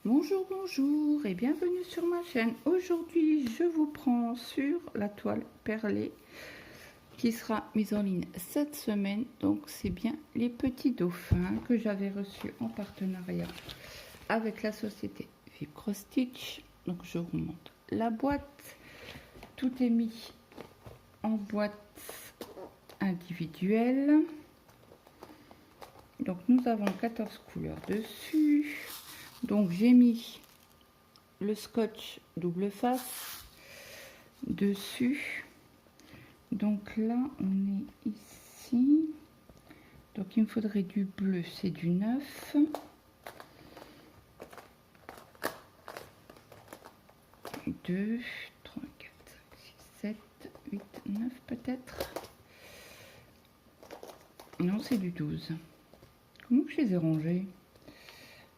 Bonjour, bonjour et bienvenue sur ma chaîne. Aujourd'hui, je vous prends sur la toile perlée qui sera mise en ligne cette semaine. Donc, c'est bien les petits dauphins que j'avais reçus en partenariat avec la société Vibro Stitch. Donc, je vous montre la boîte. Tout est mis en boîte individuelle. Donc, nous avons 14 couleurs dessus. Donc, j'ai mis le scotch double face dessus. Donc là on est ici, donc il me faudrait du bleu, c'est du 9, deux, 3, 4, 5, 6, 7, 8, 9 peut-être. Non, c'est du 12. Comment je les ai rangés?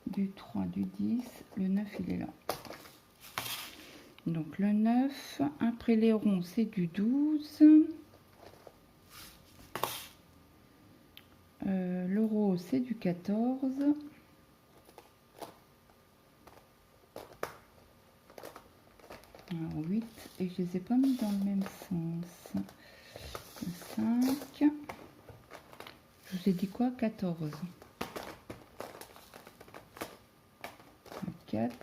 Du 3, du 10, le 9 il est là. Donc le 9, après les ronds c'est du 12. Le rose c'est du 14. Alors 8, et je les ai pas mis dans le même sens. Le 5. Je vous ai dit quoi? 14. Le 4,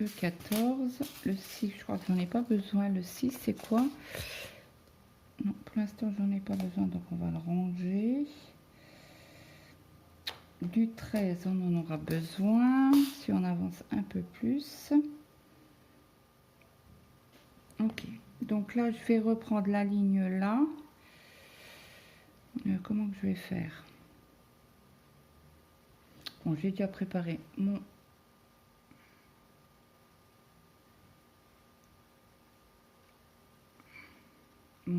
le 14, le 6, je crois que j'en ai pas besoin. Le 6, c'est quoi? Non, pour l'instant, j'en ai pas besoin, donc on va le ranger. Du 13, on en aura besoin si on avance un peu plus. Ok, donc là, je vais reprendre la ligne là. Comment que je vais faire? Bon, j'ai déjà préparé mon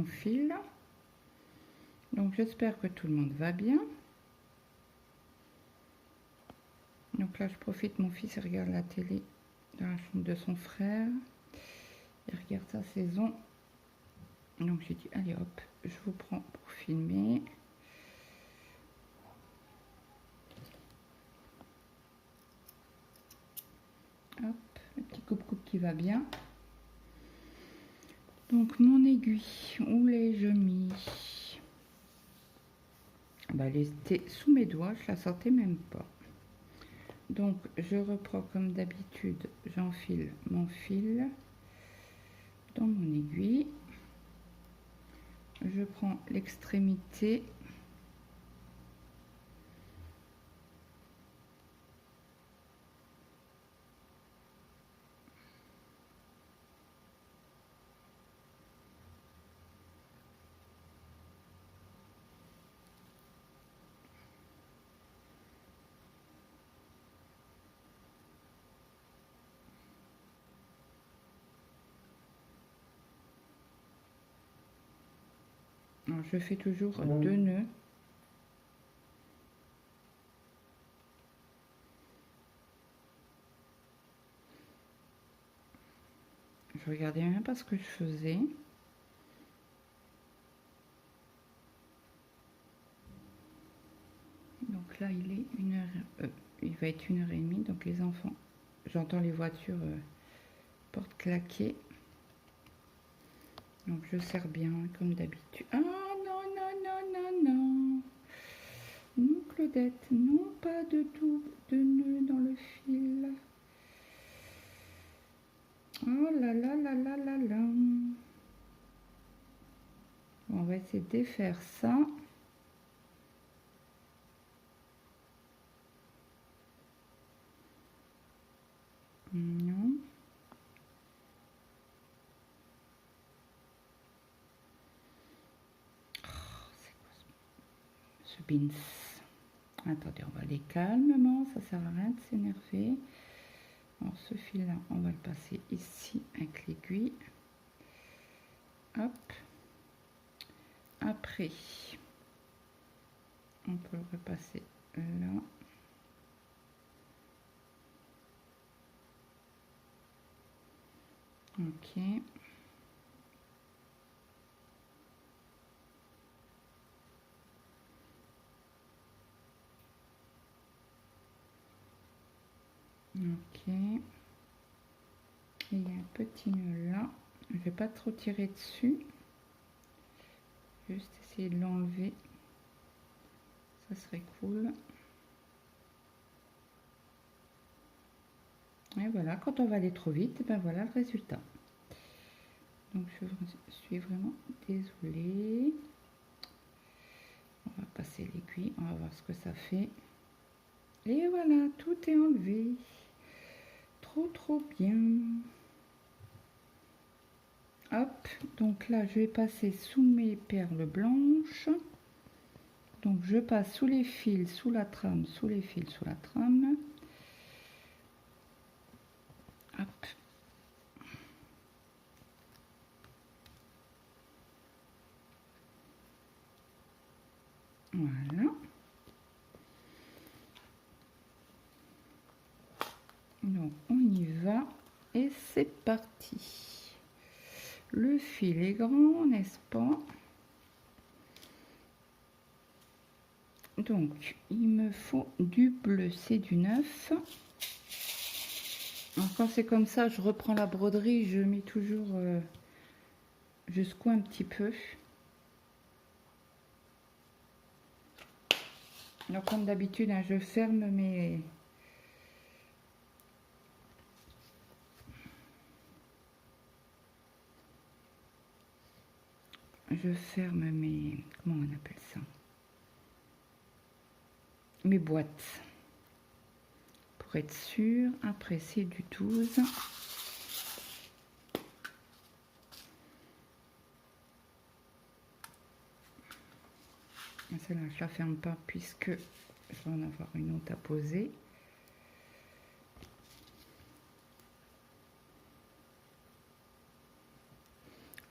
fil. Donc j'espère que tout le monde va bien. Donc là je profite, mon fils il regarde la télé dans la chambre de son frère. Il regarde sa saison. Donc j'ai dit allez hop, je vous prends pour filmer. Hop, le petit coupe-coupe qui va bien. Donc mon aiguille, où l'ai-je mis? Bah, elle était sous mes doigts, je la sentais même pas. Donc je reprends comme d'habitude, j'enfile mon fil dans mon aiguille. Je prends l'extrémité Alors, je fais toujours 2 nœuds. Je regardais même pas ce que je faisais. Donc là, il est il va être 1h30. Donc les enfants, j'entends les voitures porte claquer. Donc je serre bien comme d'habitude. Ah non, non, non, non, non. Non, Claudette, non, pas de nœud dans le fil. Oh là là là là là là. On va essayer de défaire ça. Non. Oh, c'est quoi ce bins? Attendez, on va aller calmement, ça sert à rien de s'énerver. Alors ce fil là, on va le passer ici avec l'aiguille. Hop. Après, on peut le repasser là. Ok. Ok. Et il y a un petit nœud là. Je vais pas trop tirer dessus. Juste essayer de l'enlever. Ça serait cool. Et voilà, quand on va aller trop vite, ben voilà le résultat. Donc je suis vraiment désolée. On va passer l'aiguille, on va voir ce que ça fait. Et voilà, tout est enlevé. Trop bien. Hop, donc là je vais passer sous mes perles blanches. Donc je passe sous les fils, sous la trame, sous les fils, sous la trame. Hop. Voilà. Donc on y va et c'est parti. Le fil est grand, n'est-ce pas? Donc il me faut du bleu, c'est du 9. Alors, quand c'est comme ça, je reprends la broderie, je mets toujours jusqu'au un petit peu. Alors comme d'habitude, hein, je ferme mes... Je ferme mes... Comment on appelle ça? Mes boîtes. Pour être sûr. Après, c'est du 12. Celle-là, je la ferme pas puisque je vais en avoir une autre à poser.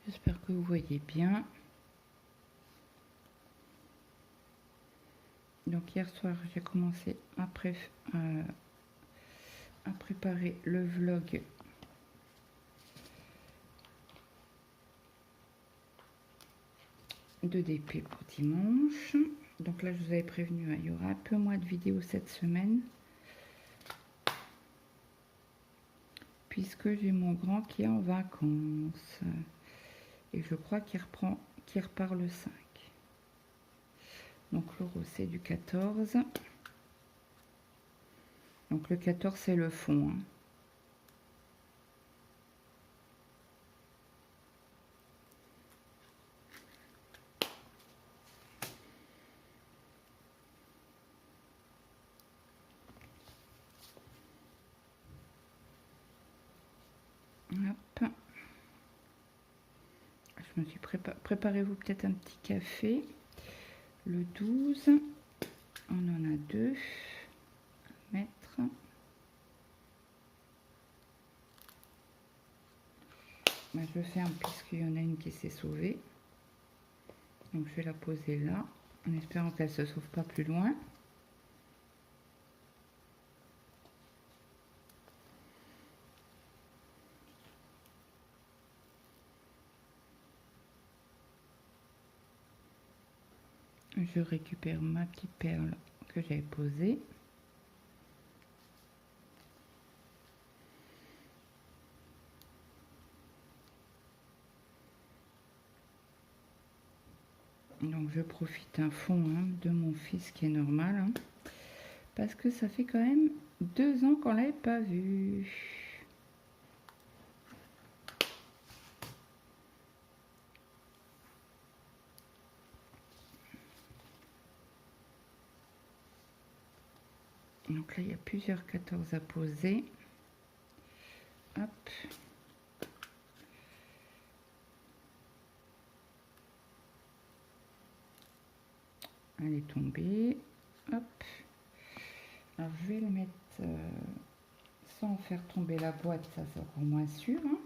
J'espère que vous voyez bien. Donc hier soir, j'ai commencé à préparer le vlog de DP pour dimanche. Donc là, je vous avais prévenu, hein, il y aura un peu moins de vidéos cette semaine. Puisque j'ai mon grand qui est en vacances. Et je crois qu'il repart le 5. Donc le rose, c'est du 14. Donc le 14, c'est le fond. Hein. Hop. Je me suis préparez-vous peut-être un petit café. Le 12, on en a 2 à mettre. Ben, je ferme puisqu'il y en a une qui s'est sauvée. Donc je vais la poser là, en espérant qu'elle ne se sauve pas plus loin. Je récupère ma petite perle que j'avais posée. Donc je profite un fond hein, de mon fils qui est normal. Hein, parce que ça fait quand même 2 ans qu'on ne l'avait pas vu. Donc là, il y a plusieurs 14 à poser. Hop. Elle est tombée. Hop. Alors, je vais le mettre sans faire tomber la boîte. Ça, c'est encore moins sûr. Hein.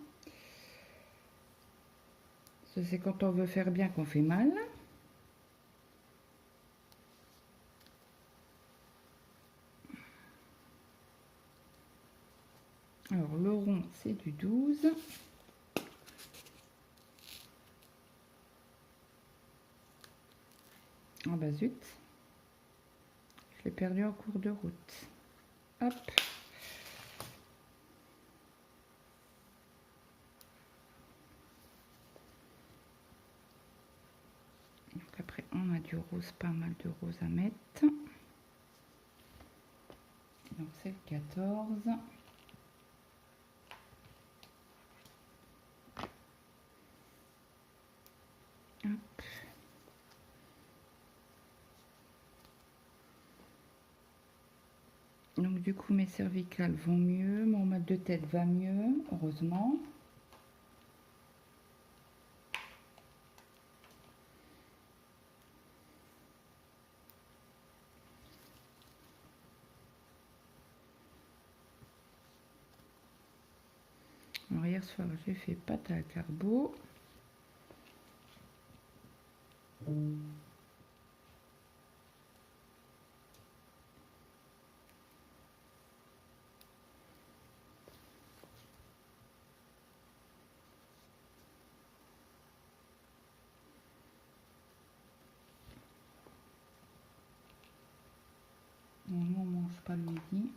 Ça, c'est quand on veut faire bien qu'on fait mal. Alors, le rond, c'est du 12. Ah bah zut. Je l'ai perdu en cours de route. Hop. a du rose, pas mal de rose à mettre. Donc c'est le 14. Hop. Donc du coup mes cervicales vont mieux, mon mal de tête va mieux, heureusement. Alors hier soir j'ai fait pâte à carbo. Nous on mange pas le midi.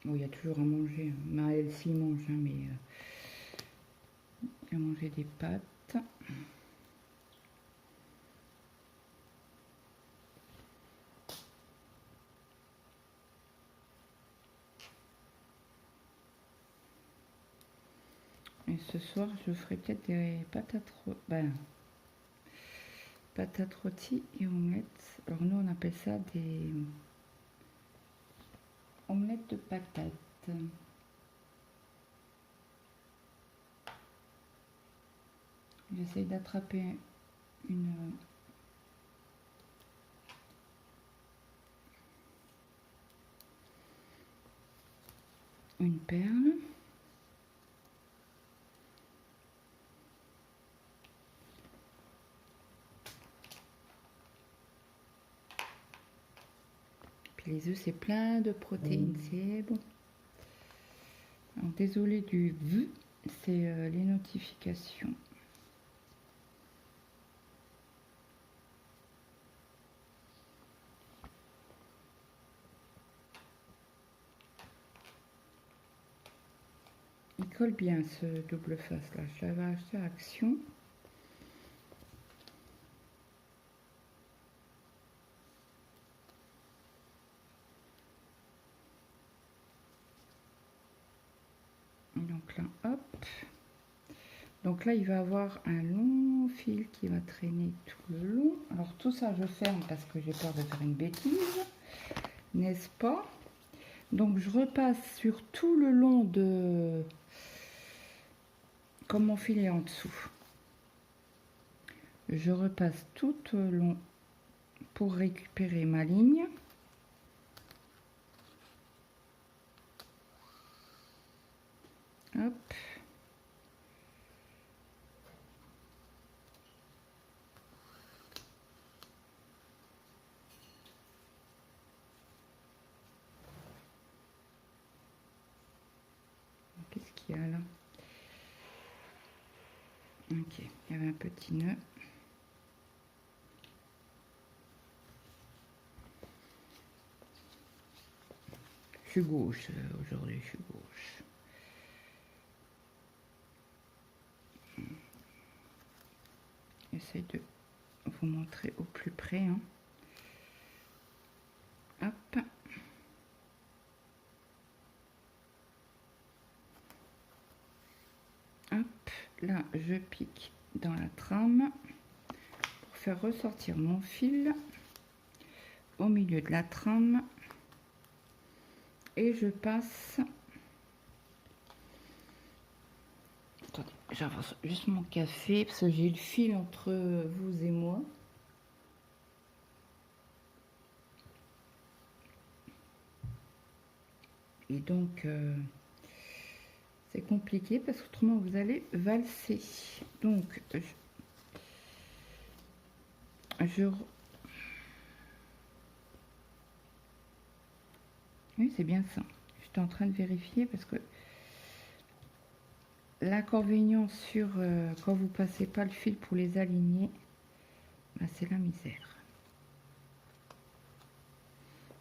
Bon, il y a toujours à manger. Maëlle s'y mange, hein, mais il a mangé des pâtes. Et ce soir, je ferai peut-être des patates rôties et omelettes. Alors nous, on appelle ça des omelettes de patates. J'essaye d'attraper une perle. Puis les œufs, c'est plein de protéines, c'est bon. Alors, désolé du vu, c'est les notifications. Il colle bien ce double face là. Je l'avais acheté à Action. Donc là, hop. Donc là, il va avoir un long fil qui va traîner tout le long. Alors tout ça, je ferme parce que j'ai peur de faire une bêtise, n'est-ce pas? Donc je repasse sur tout le long de... Comme mon fil est en dessous. Je repasse tout au long pour récupérer ma ligne. Hop. Qu'est-ce qu'il y a là? Ok, il y avait un petit nœud. Je suis gauche aujourd'hui, je suis gauche. J'essaie de vous montrer au plus près. Hein. Hop. Hop. Là, je pique dans la trame pour faire ressortir mon fil au milieu de la trame. Et je passe... Attendez, j'avance juste mon café parce que j'ai le fil entre vous et moi. Et donc, c'est compliqué parce qu'autrement vous allez valser. Donc, oui, c'est bien ça. J'étais en train de vérifier parce que l'inconvénient sur quand vous passez pas le fil pour les aligner, bah, c'est la misère.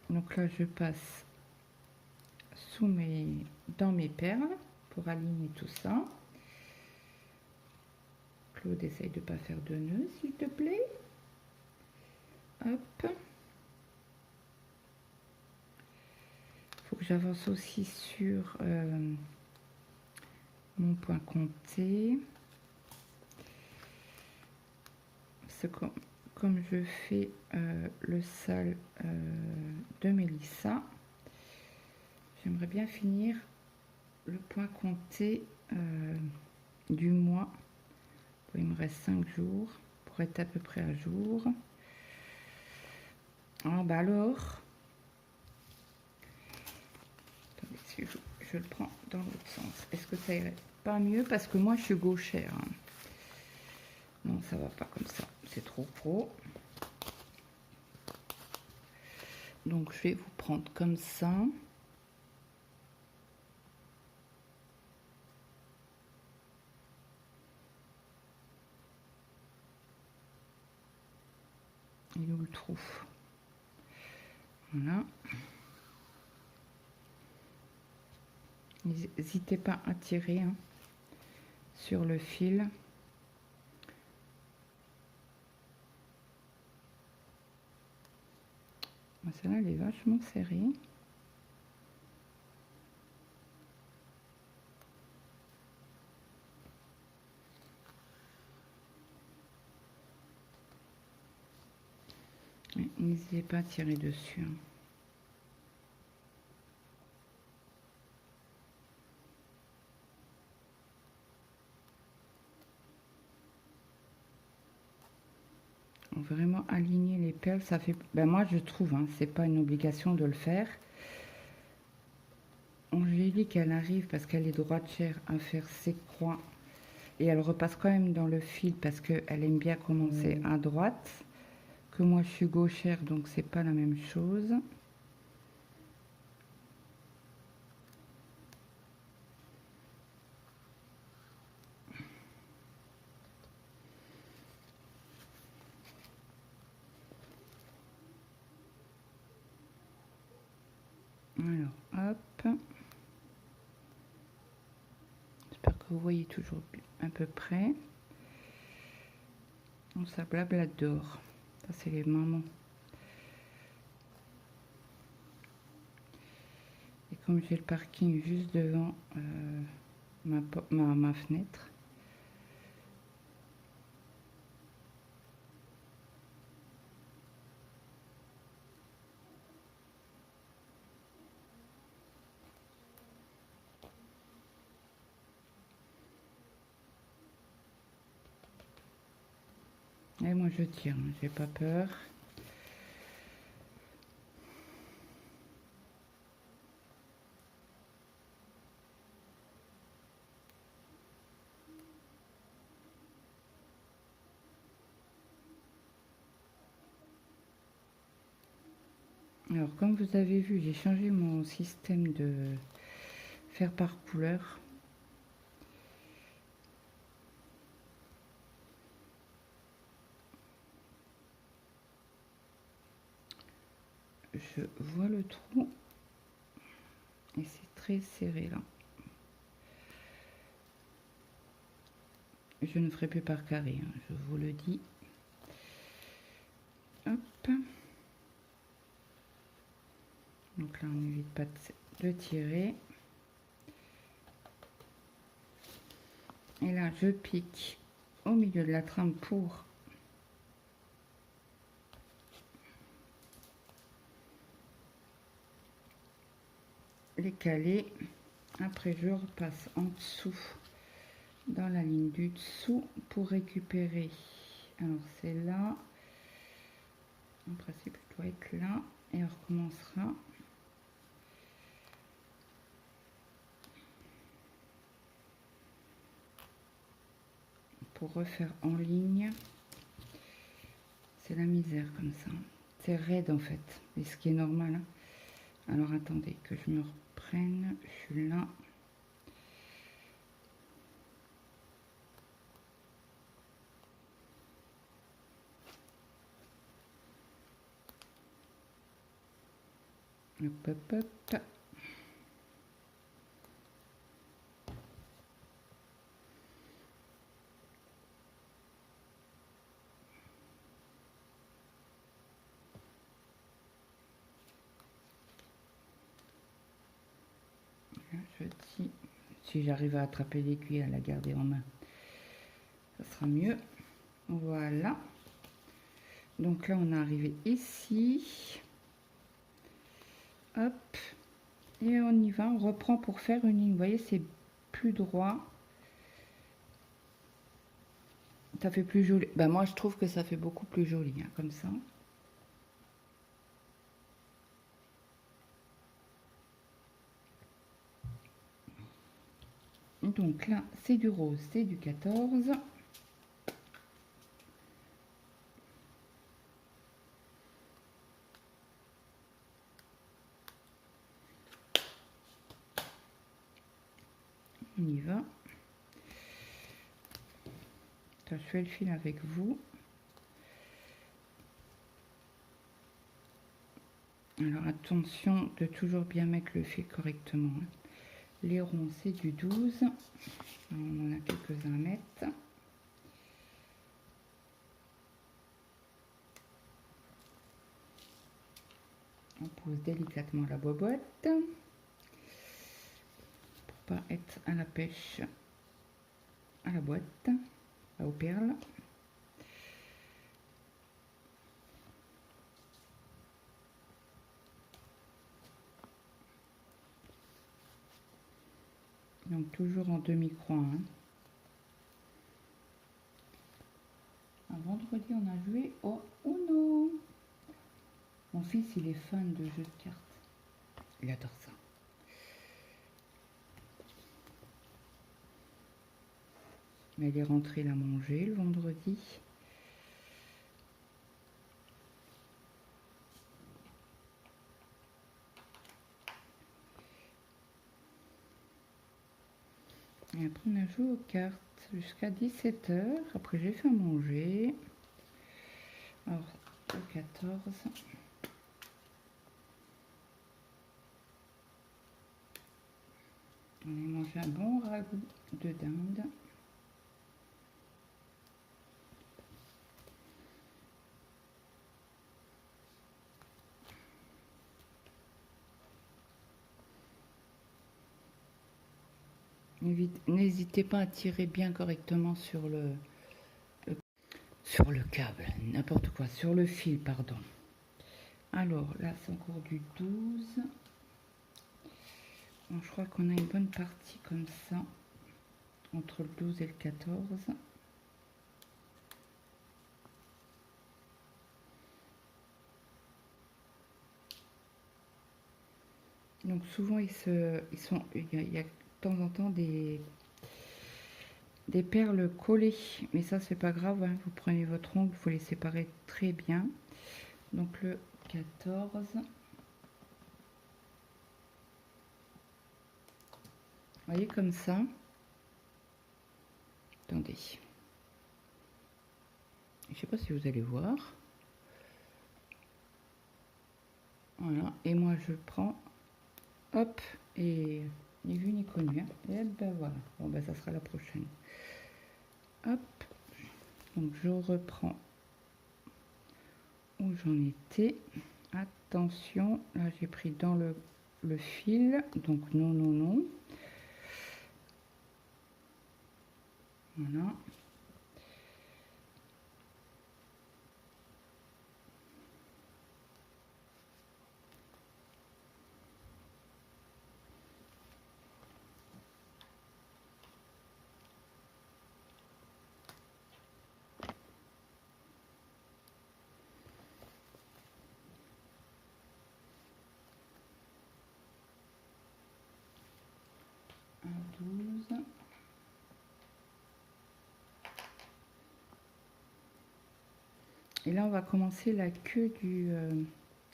Donc là, je passe dans mes perles pour aligner tout ça. Claude, essaye de ne pas faire de nœuds, s'il te plaît. Hop. Faut que j'avance aussi sur mon point compté. Parce que comme je fais le sale de Mélissa, j'aimerais bien finir le point compté du mois. Il me reste 5 jours pour être à peu près à jour. Ah bah alors, attendez, si je le prends dans l'autre sens, est-ce que ça irait pas mieux? Parce que moi je suis gauchère. Hein. Non, ça va pas comme ça, c'est trop pro. Donc je vais vous prendre comme ça. Il est où le trou? Voilà. N'hésitez pas à tirer hein, sur le fil. Celle-là, elle est vachement serrée. N'hésitez pas à tirer dessus. Hein. Vraiment aligner les perles, ça fait... Ben moi je trouve, hein, c'est pas une obligation de le faire. Angélique, elle arrive parce qu'elle est droitière à faire ses croix. Et elle repasse quand même dans le fil parce qu'elle aime bien commencer à droite. Que moi je suis gauchère, donc c'est pas la même chose. Alors, hop. J'espère que vous voyez toujours à peu près. On ça blabla d'or. Ça, c'est les mamans. Et comme j'ai le parking juste devant ma fenêtre, et moi je tire, hein, j'ai pas peur. Alors comme vous avez vu, j'ai changé mon système de faire par couleur. Je vois le trou et c'est très serré là. Je ne ferai plus par carré, hein, je vous le dis. Hop. Donc là, on n'évite pas de tirer. Et là, je pique au milieu de la trame pour les caler. Après, je repasse en dessous, dans la ligne du dessous, pour récupérer. Alors, c'est là. En principe, il doit être là. Et on recommencera. Pour refaire en ligne. C'est la misère comme ça. C'est raide en fait. Et ce qui est normal. Hein. Alors, attendez que je me reprenne. Je suis là. Hop, hop, hop. Je dis, si j'arrive à attraper l'aiguille, à la garder en main, ça sera mieux. Voilà. Donc là, on est arrivé ici. Hop. Et on y va. On reprend pour faire une ligne. Vous voyez, c'est plus droit. Ça fait plus joli. Ben, moi, je trouve que ça fait beaucoup plus joli, hein, comme ça. Donc là, c'est du rose, c'est du 14. On y va. Je fais le fil avec vous. Alors attention de toujours bien mettre le fil correctement. Les ronds, c'est du 12. On en a quelques-uns à mettre. On pose délicatement la boîte pour pas être à la pêche à la boîte, aux perles. Donc toujours en demi-croix. Hein. Un vendredi, on a joué au Uno. Mon fils, il est fan de jeux de cartes. Il adore ça. Mais il est rentré la manger le vendredi. Et après, on a joué aux cartes jusqu'à 17 h. Après, j'ai fait à manger. Alors, au 14. On a mangé un bon ragoût de dinde. N'hésitez pas à tirer bien correctement sur le câble, n'importe quoi, sur le fil, pardon. Alors là, c'est encore du 12. Bon, je crois qu'on a une bonne partie comme ça, entre le 12 et le 14. Donc souvent, il y a de temps en temps des perles collées, mais ça c'est pas grave, hein. Vous prenez votre ongle, vous les séparez très bien. Donc le 14, vous voyez comme ça. Attendez, je sais pas si vous allez voir. Voilà, et moi je prends, hop, et ni vu ni connu, hein. Et ben voilà, bon ben ça sera la prochaine. Hop, donc je reprends où j'en étais. Attention, là j'ai pris dans le fil, donc non, non, non. Voilà. Un 12. Et là, on va commencer la queue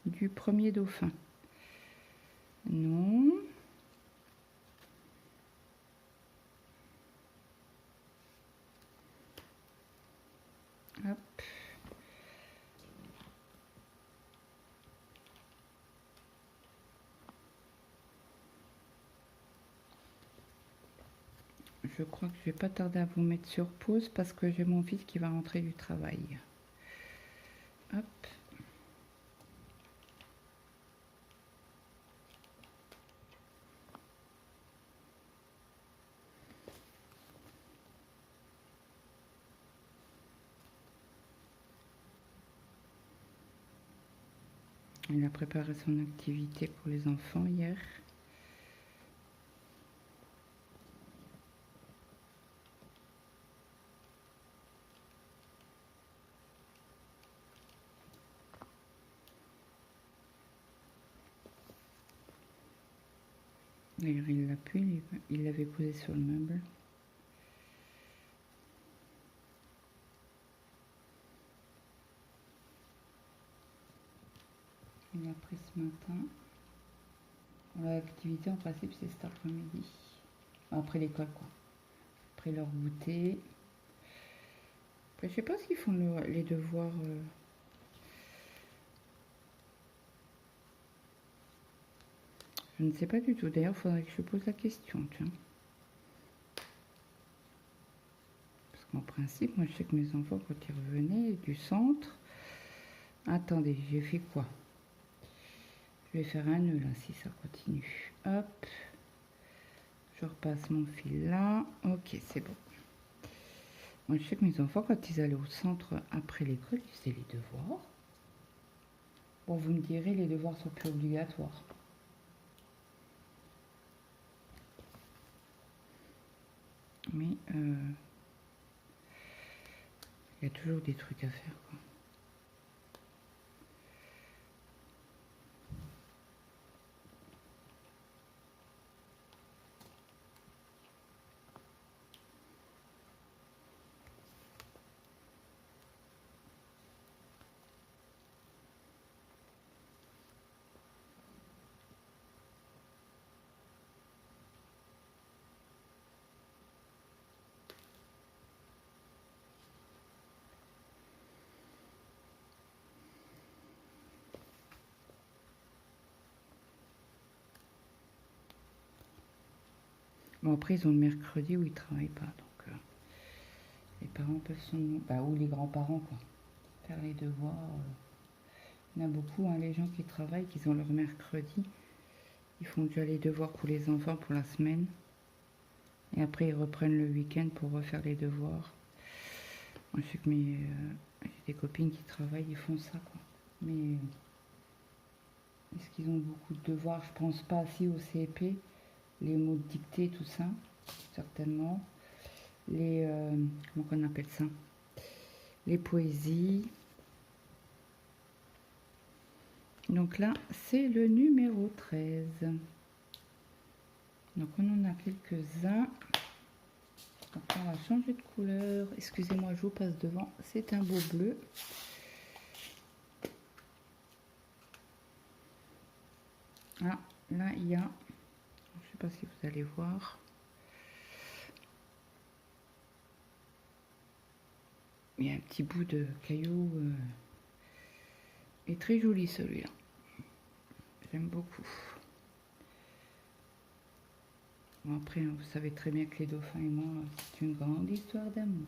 du premier dauphin. Non. Hop. Je crois que je vais pas tarder à vous mettre sur pause parce que j'ai mon fils qui va rentrer du travail. Hop. Il a préparé son activité pour les enfants hier. D'ailleurs, il l'a pu, il l'avait posé sur le meuble. Il a pris ce matin. L'activité en principe c'est cet après-midi. Après l'école quoi. Après leur goûter. Après, je sais pas s'ils font les devoirs. Je ne sais pas du tout. D'ailleurs, il faudrait que je pose la question. Tiens. Parce qu'en principe, moi je sais que mes enfants quand ils revenaient du centre. Attendez, j'ai fait quoi? Je vais faire un nœud là si ça continue. Hop. Je repasse mon fil là. Ok, c'est bon. Moi, je sais que mes enfants, quand ils allaient au centre après l'école, ils faisaient les devoirs. Bon, vous me direz, les devoirs sont plus obligatoires. Mais il y a toujours des trucs à faire, quoi. Bon, après, ils ont le mercredi où ils travaillent pas, donc les parents peuvent ou les grands-parents, quoi. Faire les devoirs. Il y en a beaucoup, hein, les gens qui travaillent, qui ont leur mercredi. Ils font déjà les devoirs pour les enfants pour la semaine. Et après, ils reprennent le week-end pour refaire les devoirs. Moi, je sais que j'ai des copines qui travaillent, ils font ça, quoi. Mais est-ce qu'ils ont beaucoup de devoirs? Je pense pas assez au CP. Les mots de dictée, tout ça, certainement. Les, comment on appelle ça? Les poésies. Donc là, c'est le numéro 13. Donc on en a quelques-uns. Donc on va changer de couleur. Excusez-moi, je vous passe devant. C'est un beau bleu. Ah, là il y a, je ne sais pas si vous allez voir. Il y a un petit bout de caillou. Et très joli celui-là. J'aime beaucoup. Bon, après, vous savez très bien que les dauphins et moi, c'est une grande histoire d'amour.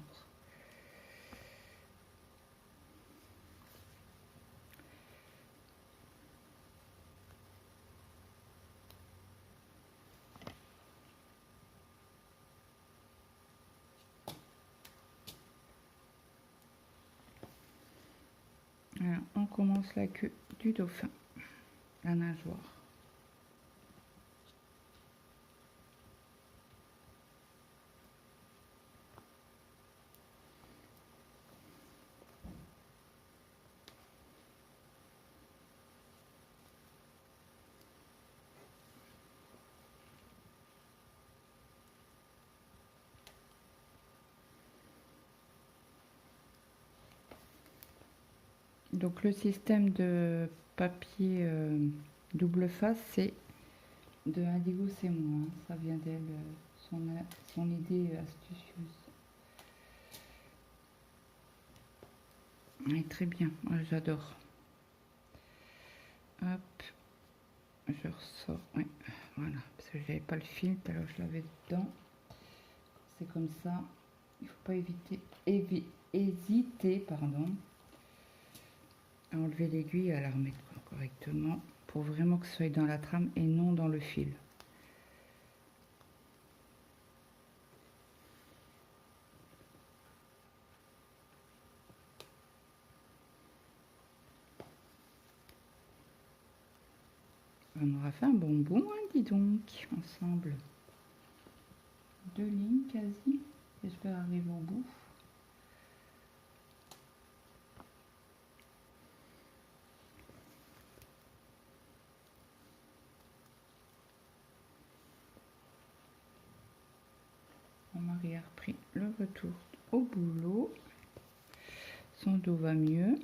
Alors, on commence la queue du dauphin, la nageoire. Donc le système de papier double face, c'est de Indigo, c'est moi. Hein. Ça vient d'elle, son idée astucieuse. Oui, très bien, moi j'adore. Hop, je ressors. Oui, voilà, parce que j'avais pas le fil, alors je l'avais dedans. C'est comme ça. Il faut pas hésiter, pardon, à enlever l'aiguille et à la remettre correctement pour vraiment que ce soit dans la trame et non dans le fil. On aura fait un bonbon, hein, dis donc, ensemble. 2 lignes quasi. J'espère arriver au bout. Mon mari a repris le retour au boulot. Son dos va mieux.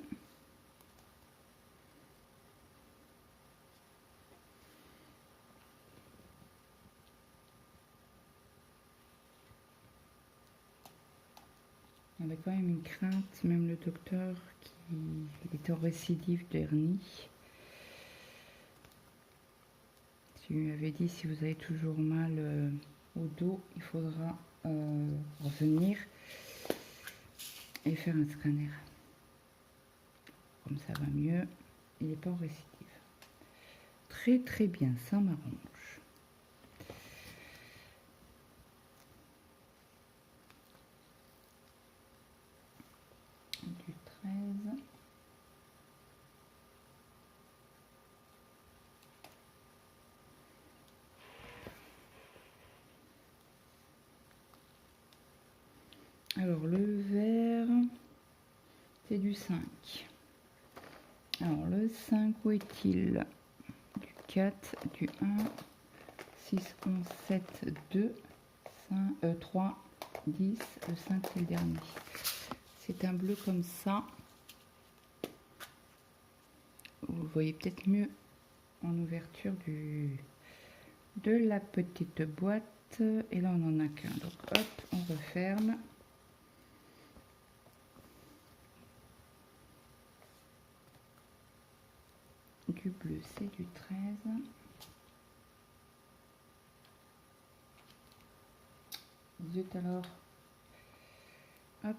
On avait quand même une crainte, même le docteur qui était en récidive d'hernie. Il lui avait dit si vous avez toujours mal au dos, il faudra revenir et faire un scanner. Comme ça va mieux, il n'est pas en récidive. Très très bien, ça m'arrange. Du 13. Alors le vert, c'est du 5. Alors le 5, où est-il? Du 4, du 1, 6, 11, 7, 2, 5, 3, 10, le 5 c'est le dernier. C'est un bleu comme ça. Vous voyez peut-être mieux en ouverture de la petite boîte. Et là on n'en a qu'un. Donc hop, on referme. Du bleu, c'est du 13. Zut alors. Hop.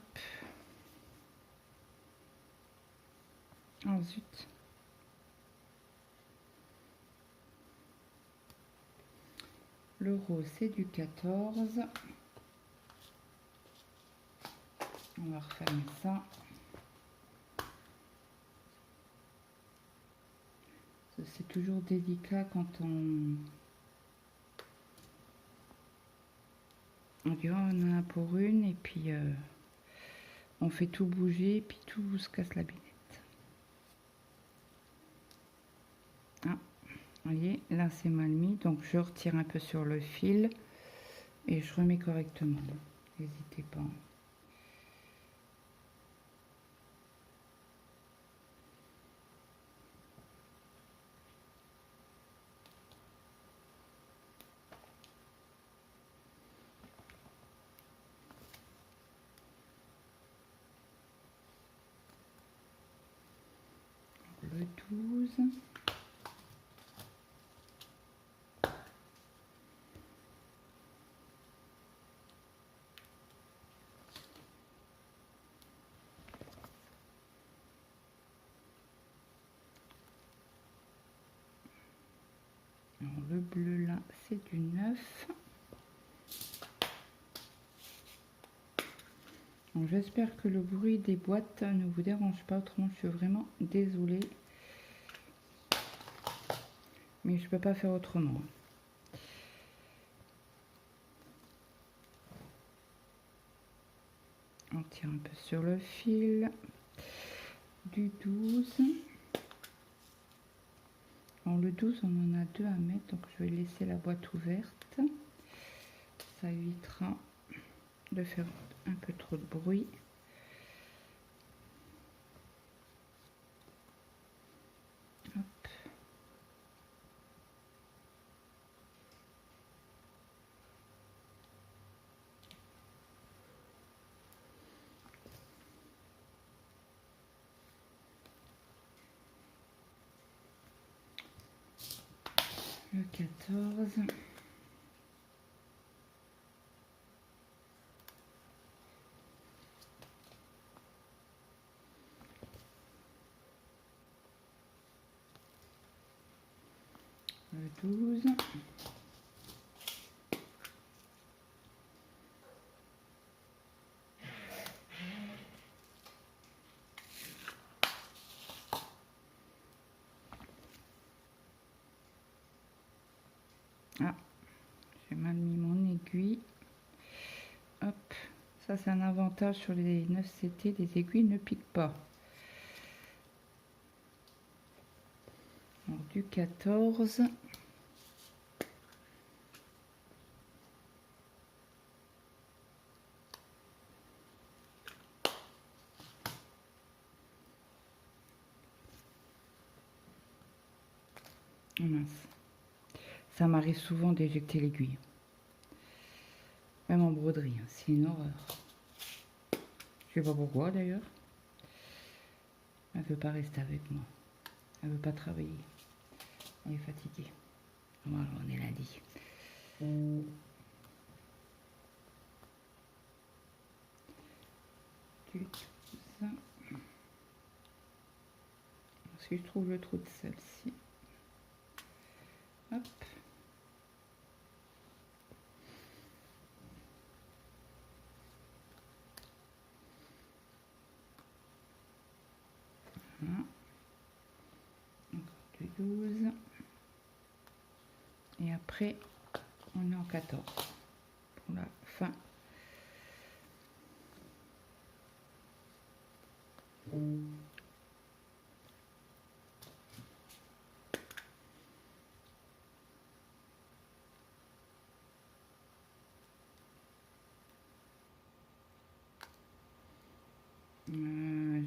Oh zut. Le rose, c'est du 14. On va refermer ça. C'est toujours délicat quand on dit oh, on en a pour une et puis on fait tout bouger et puis tout se casse la binette. Ah, vous voyez, là c'est mal mis, donc je retire un peu sur le fil et je remets correctement. N'hésitez pas. Le 12. Alors, le bleu là, c'est du 9. J'espère que le bruit des boîtes ne vous dérange pas, autrement je suis vraiment désolée. Mais je peux pas faire autrement. On tire un peu sur le fil. Du 12. Alors le 12, on en a deux à mettre, donc je vais laisser la boîte ouverte. Ça évitera de faire un peu trop de bruit. Hop. Le 14. Le 12. Ah, j'ai mal mis mon aiguille. Hop, ça c'est un avantage sur les 9CT, les aiguilles ne piquent pas. Alors, du 14. Oh mince. Ça m'arrive souvent d'éjecter l'aiguille. Même en broderie, hein, c'est une horreur. Je sais pas pourquoi d'ailleurs. Elle veut pas rester avec moi. Elle veut pas travailler. Elle est fatiguée. Voilà, on est lundi. Ça. Si je trouve le trou de celle-ci. Hop. Voilà. Encore du 12. Et après, on est en 14. Pour la fin.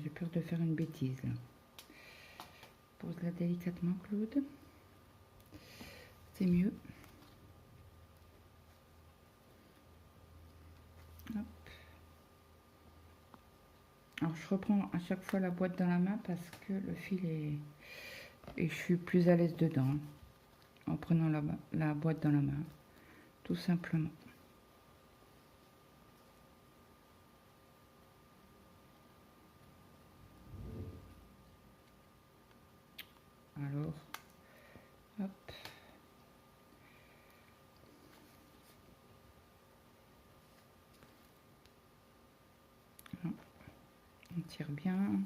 J'ai peur de faire une bêtise là. Pose-la délicatement, Claude. C'est mieux. Hop. Alors je reprends à chaque fois la boîte dans la main parce que le fil est... Et je suis plus à l'aise dedans. En prenant la boîte dans la main. Tout simplement. Alors, hop. On tire bien.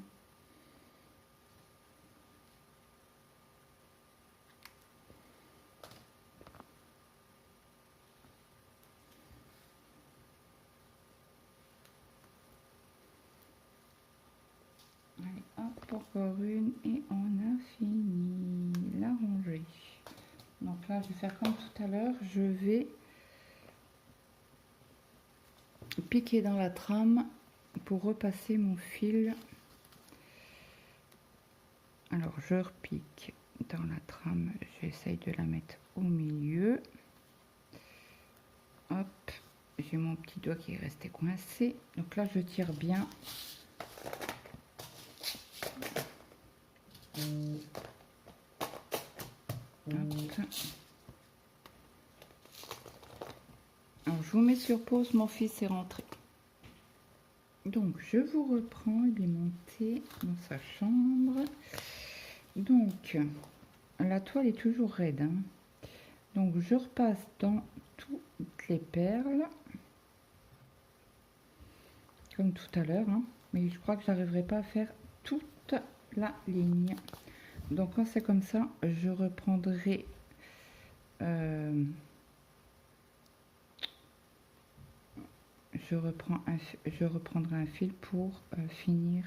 Allez, hop, encore une et on a fini la rangée. Donc là, je vais faire comme tout à l'heure. Je vais piquer dans la trame pour repasser mon fil. Alors, je repique dans la trame. J'essaye de la mettre au milieu. Hop, j'ai mon petit doigt qui est resté coincé. Donc là, je tire bien. Hop. Alors, je vous mets sur pause, mon fils est rentré. Donc, je vous reprends, il est monté dans sa chambre. Donc, la toile est toujours raide. Hein. Donc, je repasse dans toutes les perles. Comme tout à l'heure. Hein. Mais je crois que j'arriverai pas à faire toute la ligne. Donc, quand c'est comme ça, je reprendrai... je reprendrai un fil pour finir.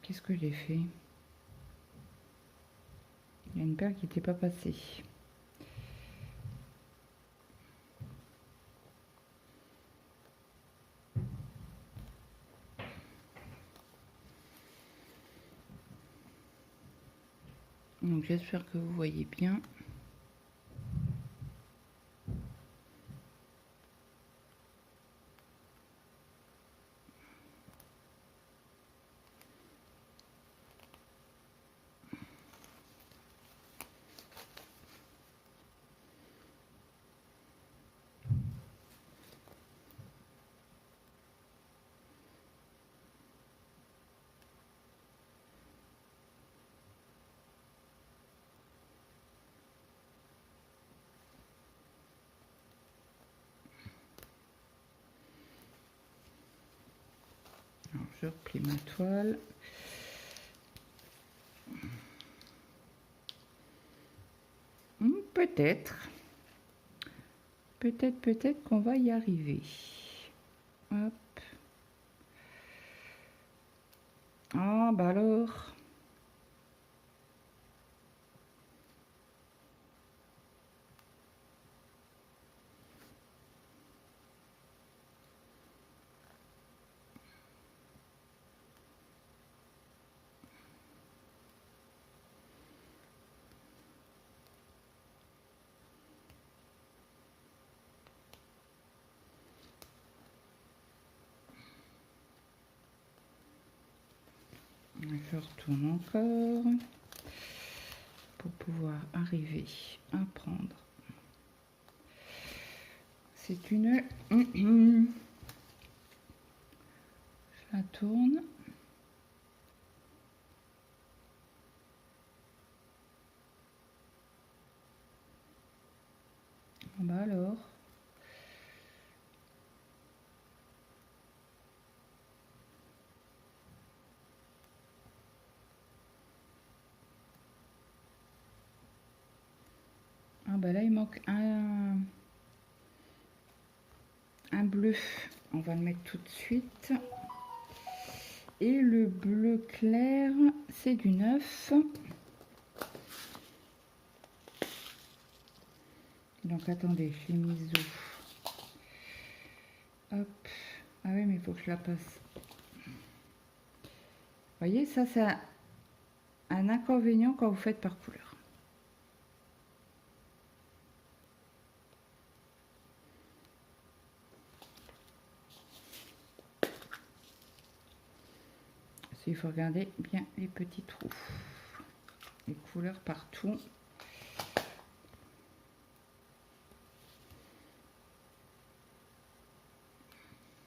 Qu'est-ce que j'ai fait? Il y a une perle qui n'était pas passée. Donc j'espère que vous voyez bien. je replie ma toile. Peut-être qu'on va y arriver. Hop. Ah bah alors. Je retourne encore pour pouvoir arriver à prendre. C'est une... Je la tourne. Bah alors. Ah bah là il manque un bleu. On va le mettre tout de suite. Et le bleu clair, c'est du 9. Donc attendez, je l'ai mise où? Hop. Ah oui, mais il faut que je la passe. Vous voyez, ça c'est un inconvénient quand vous faites par couleur. Il faut regarder bien les petits trous, les couleurs partout.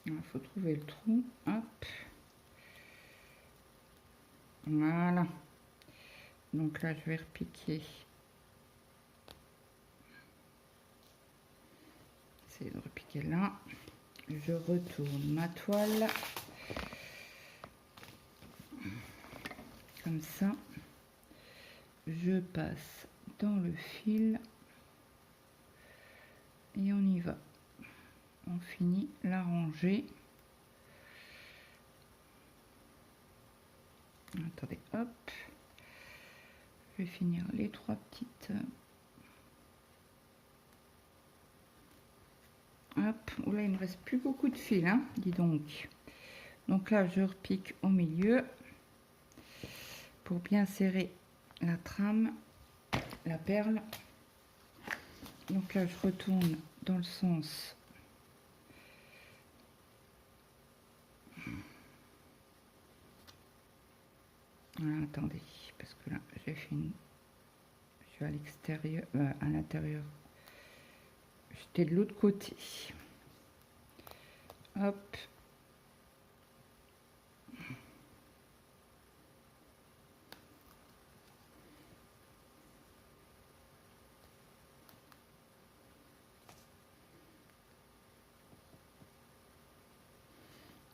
Il faut trouver le trou. Hop. Voilà. Donc là, je vais repiquer. Essayer de repiquer là. Je retourne ma toile. Comme ça. Je passe dans le fil. Et on y va. On finit la rangée. Attendez, hop. Je vais finir les 3 petites. Hop, là il me reste plus beaucoup de fil, hein, dis donc. Donc là je repique au milieu pour bien serrer la trame, la perle. Donc là je retourne dans le sens. Voilà, attendez, parce que là j'ai fait une... Je suis à l'extérieur, à l'intérieur. J'étais de l'autre côté. Hop.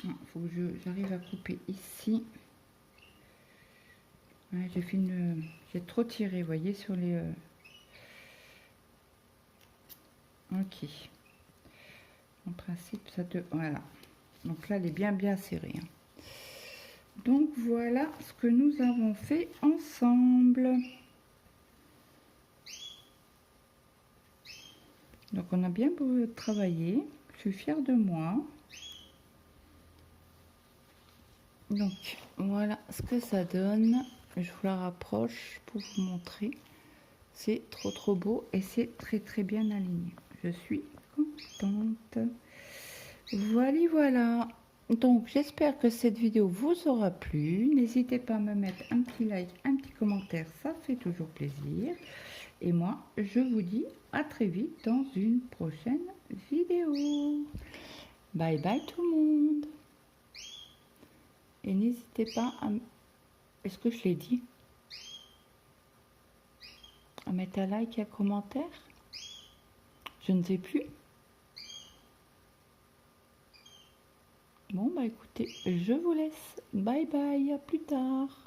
Il faut que j'arrive à couper ici. Ouais, j'ai fait une... J'ai trop tiré, vous voyez, sur les... Ok. En principe, ça te... Voilà. Donc là, elle est bien serrée. Hein. Donc voilà ce que nous avons fait ensemble. Donc on a bien travaillé. Je suis fière de moi. Donc voilà ce que ça donne. Je vous la rapproche pour vous montrer. C'est trop beau et c'est très bien aligné. Je suis contente. Voilà. Donc j'espère que cette vidéo vous aura plu. N'hésitez pas à me mettre un petit like, un petit commentaire, ça fait toujours plaisir. Et moi, je vous dis à très vite dans une prochaine vidéo. Bye tout le monde. Et n'hésitez pas à... Est-ce que je l'ai dit? À mettre un like et un commentaire? Je ne sais plus. Bon, bah écoutez, je vous laisse. Bye bye, à plus tard.